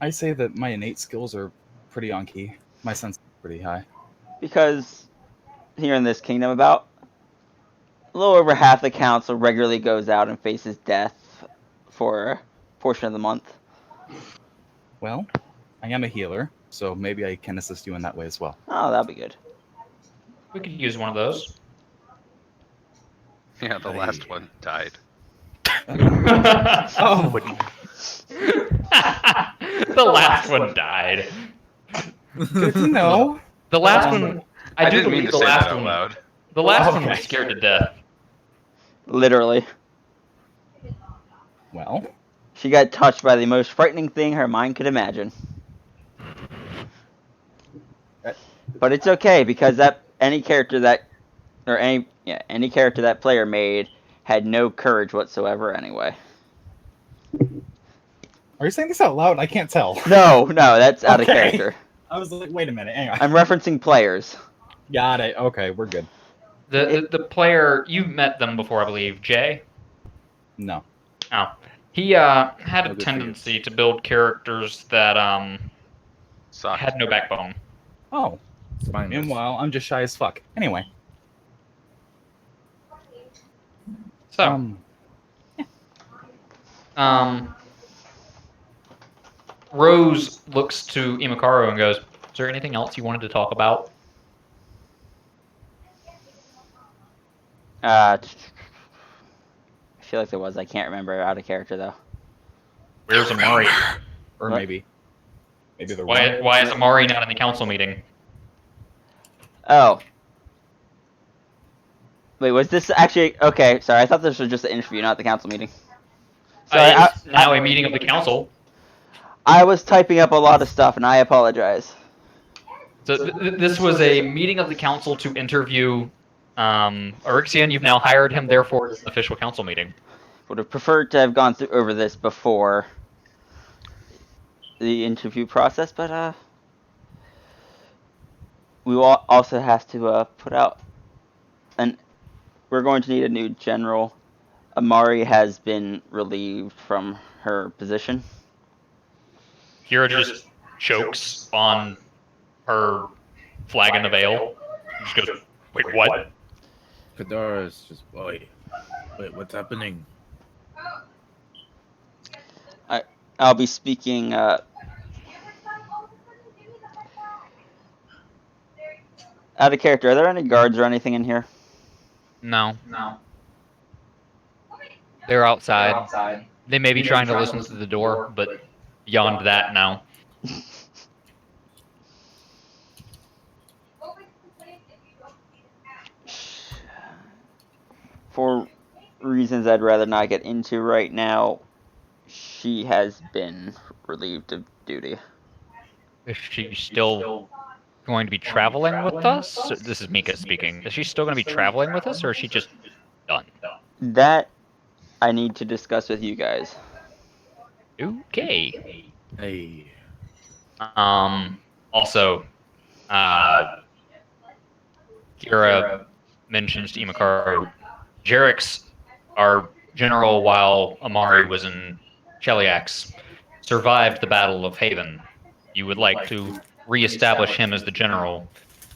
I say that my innate skills are pretty on key. My sense is pretty high. Because here in this kingdom, about a little over half the council regularly goes out and faces death for a portion of the month. Well, I am a healer, so maybe I can assist you in that way as well. Oh, that'll be good. We could use one of those. Yeah, the last one died. Oh, The last one died. good to know. The last one, I do didn't mean believe to the say that last out one. loud. The last one Okay. was scared to death. Literally. Well, She got touched by the most frightening thing her mind could imagine. But it's okay, because any character that player made had no courage whatsoever anyway. are you saying this out loud? I can't tell. No, that's out of Okay. character. I was like, wait a minute, hang on. I'm referencing players. Got it. Okay, we're good. The player, you've met them before, I believe, Jay? No. Oh. He had Oh, a good for you. tendency to build characters that Sucked. had no backbone. Oh. Spineless. Meanwhile, I'm just shy as fuck. Anyway. So, Rose looks to Imakaru and goes, "Is there anything else you wanted to talk about?" I feel like there was. I can't remember out of character though. Where's Amari? Or What? maybe there Why is Amari not in the council meeting? Oh. Wait, was this actually okay? Sorry, I thought this was just an interview, not the council meeting. Sorry, It's now a meeting of the council. I was typing up a lot of stuff, and I apologize. So this was a meeting of the council to interview Eryxian. You've now hired him, therefore it's an official council meeting. Would have preferred to have gone through over this before the interview process, but we will also have to put out we're going to need a new general. Amari has been relieved from her position. Kira just chokes on her flag in the veil. Just goes, "Wait, what?" Kadara's just, wait, what's happening? I'll be speaking out of character. Are there any guards or anything in here? No. They're outside. They may be trying to listen to the door, but beyond that, no. For reasons I'd rather not get into right now, she has been relieved of duty. Is she still going to be traveling with us? This is Mika speaking. Is she still going to be traveling with us, or is she just done? That I need to discuss with you guys. Okay. Hey. Also, Kira mentions to Imakaru, Jerix, our general while Amari was in Cheliax, survived the Battle of Haven. You would like to reestablish him as the general.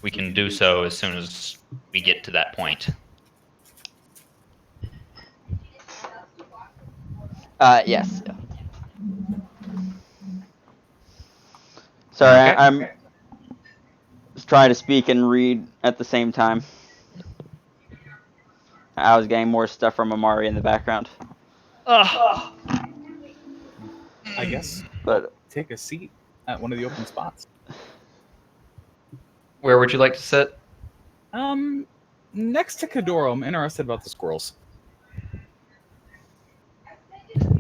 We can do so as soon as we get to that point. Yes. Sorry, Okay. I'm just trying to speak and read at the same time. I was getting more stuff from Amari in the background. I guess But take a seat at one of the open spots. Where would you like to sit? Next to Kadoro, I'm interested about the squirrels.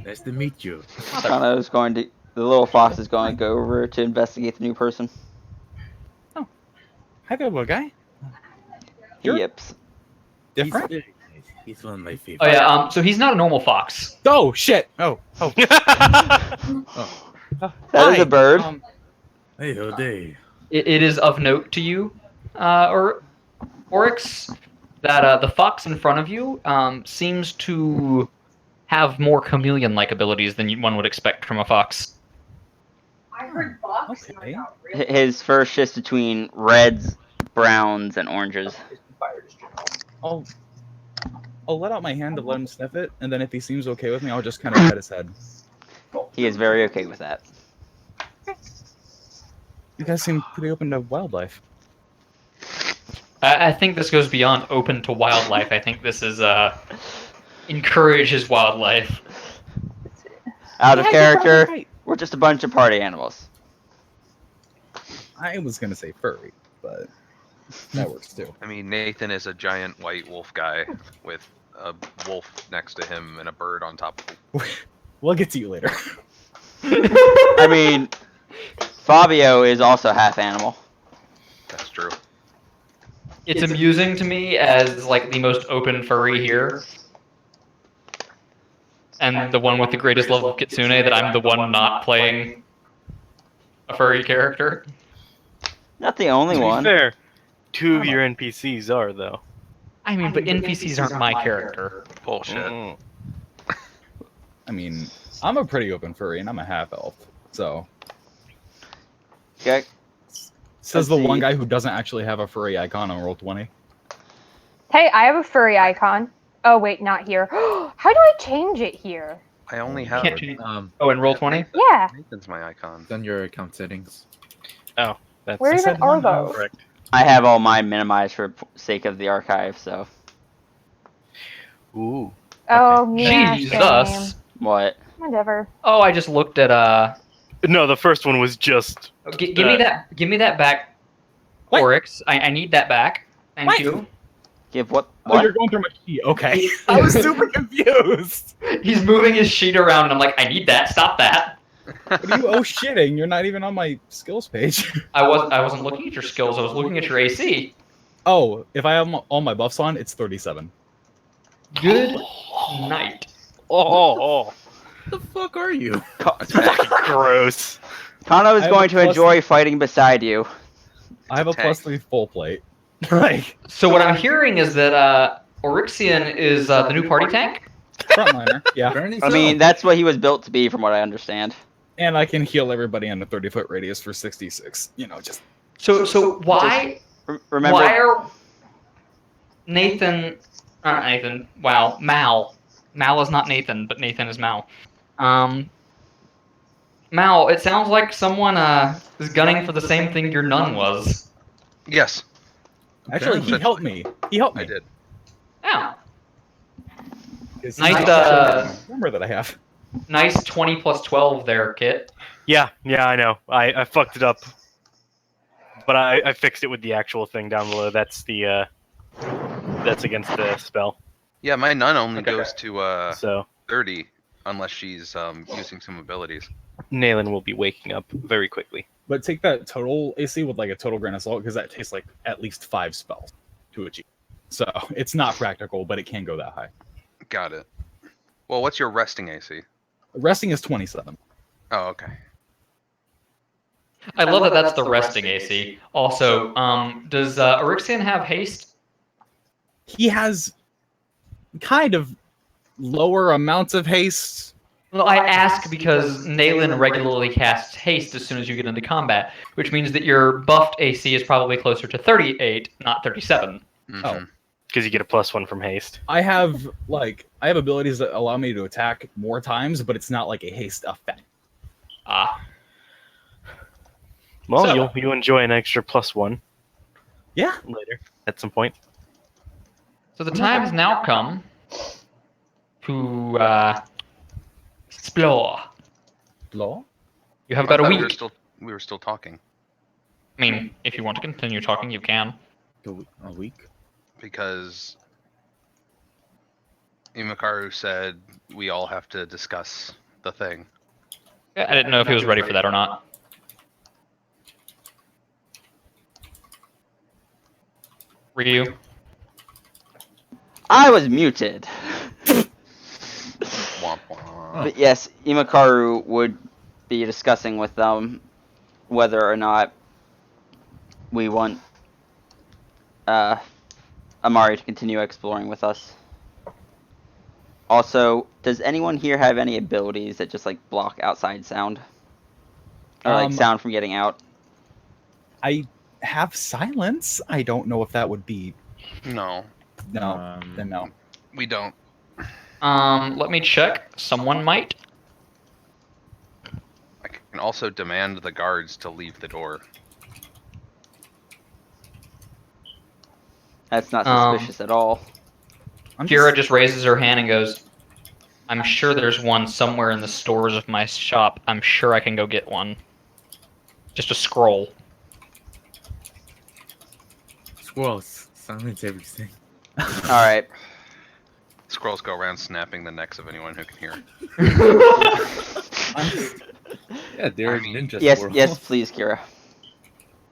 Nice to meet you. Kano's going to, the little fox is going to go over to investigate the new person. Hi there, little guy. He Sure. yips. Different? He's very nice. He's one of my Oh favorites. yeah, so he's not a normal fox. Oh shit! Oh. That is Hi. a bird. Hey, Hode. It is of note to you, Oryx, that the fox in front of you seems to have more chameleon-like abilities than one would expect from a fox. I heard box. Okay. His fur shifts between reds, browns, and oranges. I'll let out my hand to let him sniff it, and then if he seems okay with me, I'll just kind of pet his head. He is very okay with that. You guys seem pretty open to wildlife. I think this goes beyond open to wildlife. I think this is encourages wildlife. Out of Yeah, you're character, probably right. we're just a bunch of party animals. I was gonna say furry, but that works too. I mean, Nathan is a giant white wolf guy with a wolf next to him and a bird on top of him. We'll get to you later. I mean, Fabio is also half animal. That's true. It's amusing to me as like the most open furry here, and the one with the greatest level of kitsune, that I'm the one not playing a furry character. Not the only To be one. fair, two of your NPCs are though. I mean, but NPCs aren't my character. Bullshit. Mm. I mean, I'm a pretty open furry, and I'm a half elf, so Okay. says the Let's one see. guy who doesn't actually have a furry icon on Roll20. Hey, I have a furry icon. Oh wait, not here. How do I change it here? I only have. Can't change. Um, Oh, and roll 20. Yeah. Nathan's my icon. it's on your account settings. Oh, that's Where I even said are one of- those? correct. I have all mine minimized for sake of the archive. So Ooh. Oh, yeah. Jesus. Same. what? Whatever. Oh, I just looked at No, the first one was just. Give me that. Give me that back, What? Oryx. I need that back. Thank What? you. Give what? Oh, What? you're going through my sheet. Okay. I was super confused. He's moving his sheet around, and I'm like, I need that. Stop that. What are you shitting? You're not even on my skills page. I wasn't looking at your skills. I was looking at your AC. Oh, if I have all my buffs on, it's 37. Good night. Oh. The fuck are you? Gross. Kano is I have going a to plus- enjoy fighting beside you. I have a Tank. +3 full plate. Like, So what I'm hearing is that Oryxian is the new party tank. frontliner. Yeah. Apparently I so. mean, that's what he was built to be, from what I understand. And I can heal everybody in a 30-foot radius for 66. You know, just. So why Remember, why are Nathan? Not Nathan. Wow, Mal. Mal is not Nathan, but Nathan is Mal. Mal, it sounds like someone is gunning for the same thing your nun was. Yes, Actually, he helped me. He helped me. I did. Yeah. It's Nice, not remember that I have. Nice 20 plus 12 there, Kit. Yeah, I know. I fucked it up. But I fixed it with the actual thing down below. That's the that's against the spell. Yeah, my nun only Okay. goes to So 30 unless she's using some abilities. Nayland will be waking up very quickly. But take that total AC with like a total grain of salt, because that takes like at least 5 spells to achieve. So it's not practical, but it can go that high. Got it. Well, what's your resting AC? Resting is 27. Oh, okay. I love that that's the resting AC. Also, does Oryxian have haste? He has kind of lower amounts of haste. Well, I ask because Nayland regularly casts haste as soon as you get into combat, which means that your buffed AC is probably closer to 38, not 37. Mhm. Oh. Because you get a +1 from haste. I have abilities that allow me to attack more times, but it's not like a haste effect. Ah. Well, So- you'll enjoy an extra +1 Yeah. later at some point. So the time has now come to explore. Law? You have I about a thought We week. were still talking I mean, if you want to continue talking, you can. A week? because Imakaru said we all have to discuss the thing. I didn't know if he was ready for that or not. Ryu? I was muted. Womp womp. But yes, Imakaru would be discussing with them whether or not we want Amari to continue exploring with us. Also, does anyone here have any abilities that just like block outside sound? Or like sound from getting out? I have silence. I don't know if that would be. No, No. Then no. we don't. Let me check. Someone might. I can also demand the guards to leave the door. That's not suspicious at all. Kira just raises her hand and goes, I'm sure there's one somewhere in the stores of my shop. I'm sure I can go get one. Just a scroll. Squirrels. Silence everything. Alright. Scrolls go around snapping the necks of anyone who can hear. Yeah, they're I mean- ninja Yes, squirrels. yes, please, Kira.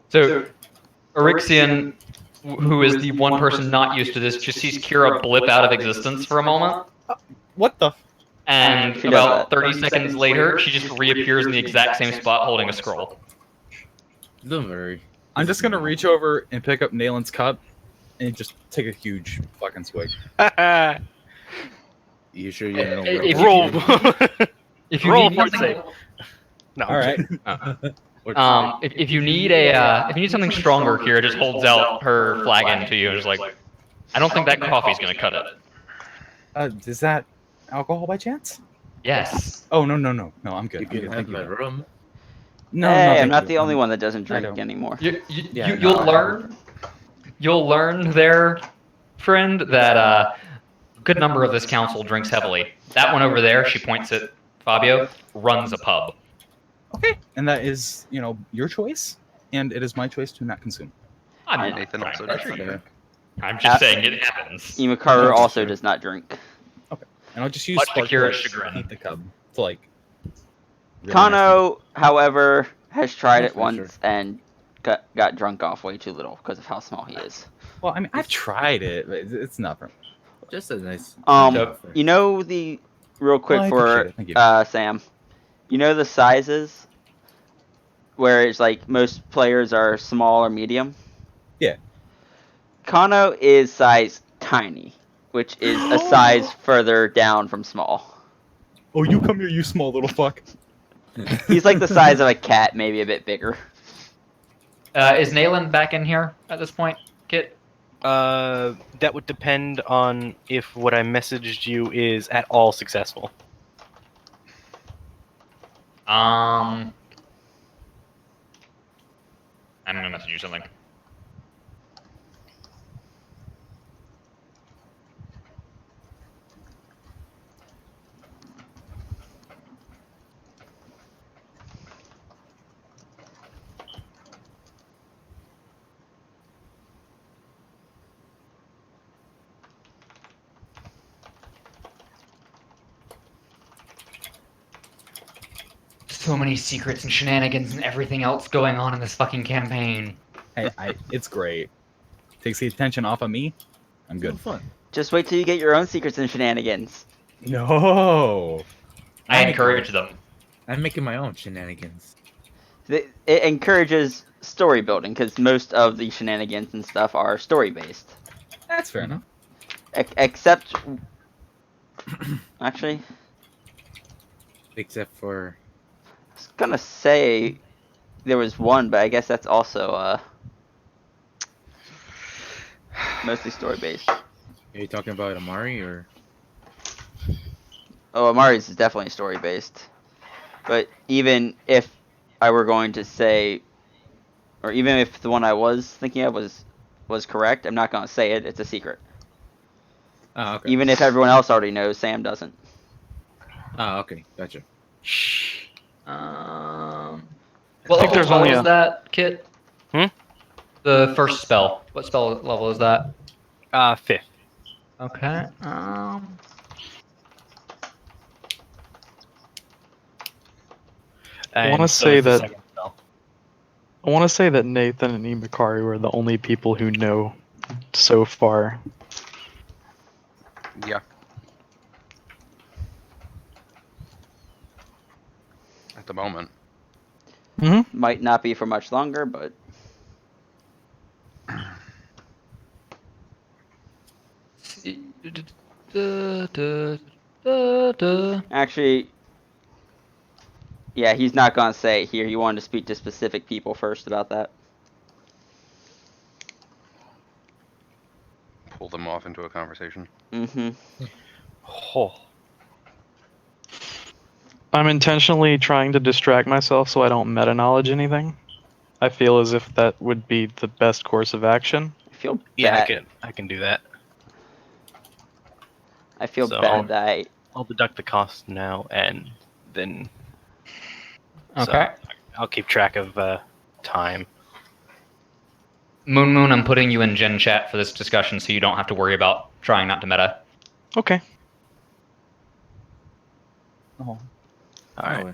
So, Oryxian, who is the one person not used to this, just sees Kira blip out of existence for a moment. What the? And She does about that. 30 seconds later, she just reappears in the exact same spot holding a scroll. Don't worry. I'm just gonna reach over and pick up Nalen's cup and just take a huge fucking swig. You sure you don't If you- Roll. If you Roll need for something, save. No. All right. if you need if you need something stronger, Kira just holds out her flagon to you and is like, I don't think that coffee's gonna cut it. Is that alcohol by chance? Yes. Oh no, I'm good. You I'm can good. have Thank you. my room. No, Hey, no, I'm thank not you. the only one that doesn't I drink don't. anymore. Yeah, You'll no. learn. You'll learn there, friend, that a good number of this council drinks heavily. That one over there, she points at Fabio, runs a pub. Okay, and that is, your choice, and it is my choice to not consume. I'm And not Nathan trying also to does. pressure you. Yeah. I'm just saying it happens. Imakaru That's also true. does not drink. And I'll just use Much to spark Kira's to chagrin. paint the cub to really Kano, however, has tried That's it for once sure. and got drunk off way too little because of how small he is. Well, I mean, I've tried it, but it's not for me. Just a nice. You know the real quick Well, I for appreciate it. Thank you. Sam. You know the sizes where it's like most players are small or medium. Yeah. Kano is size tiny, which is a size further down from small. Oh, you come here, you small little fuck. He's like the size of a cat, maybe a bit bigger. Is Nayland back in here at this point, Kit? That would depend on if what I messaged you is at all successful. I'm gonna message you something. So many secrets and shenanigans and everything else going on in this fucking campaign. Hey, it's great. Takes the attention off of me. I'm good. Fun. Just wait till you get your own secrets and shenanigans. No. I encourage them. I'm making my own shenanigans. It encourages story building because most of the shenanigans and stuff are story based. That's fair enough. Except, actually, Except for. I was gonna say there was one, but I guess that's also mostly story based. Are you talking about Amari or? Oh, Amari's is definitely story based. But even if I were going to say, or even if the one I was thinking of was correct, I'm not gonna say it. It's a secret. Oh, okay. Even if everyone else already knows, Sam doesn't. Oh, okay. Gotcha. What think there's spell only is a- that, Kit? Hmm? The first spell. What spell level is that? 5th. Okay. I wanna And say is the that- second spell. I want to say that Nathan and Imakaru are the only people who know so far. Yeah. At the moment. Mm-hmm. Might not be for much longer, but actually, yeah, he's not gonna say it here. He wanted to speak to specific people first about that. Pull them off into a conversation. Mm-hmm. Oh. I'm intentionally trying to distract myself so I don't meta knowledge anything. I feel as if that would be the best course of action. I feel Yeah, bad. I can do that. I feel So- bad that I'll deduct the cost now, and then Okay. I'll keep track of time. Moon, I'm putting you in Gen chat for this discussion so you don't have to worry about trying not to meta. Okay. All right. Oh,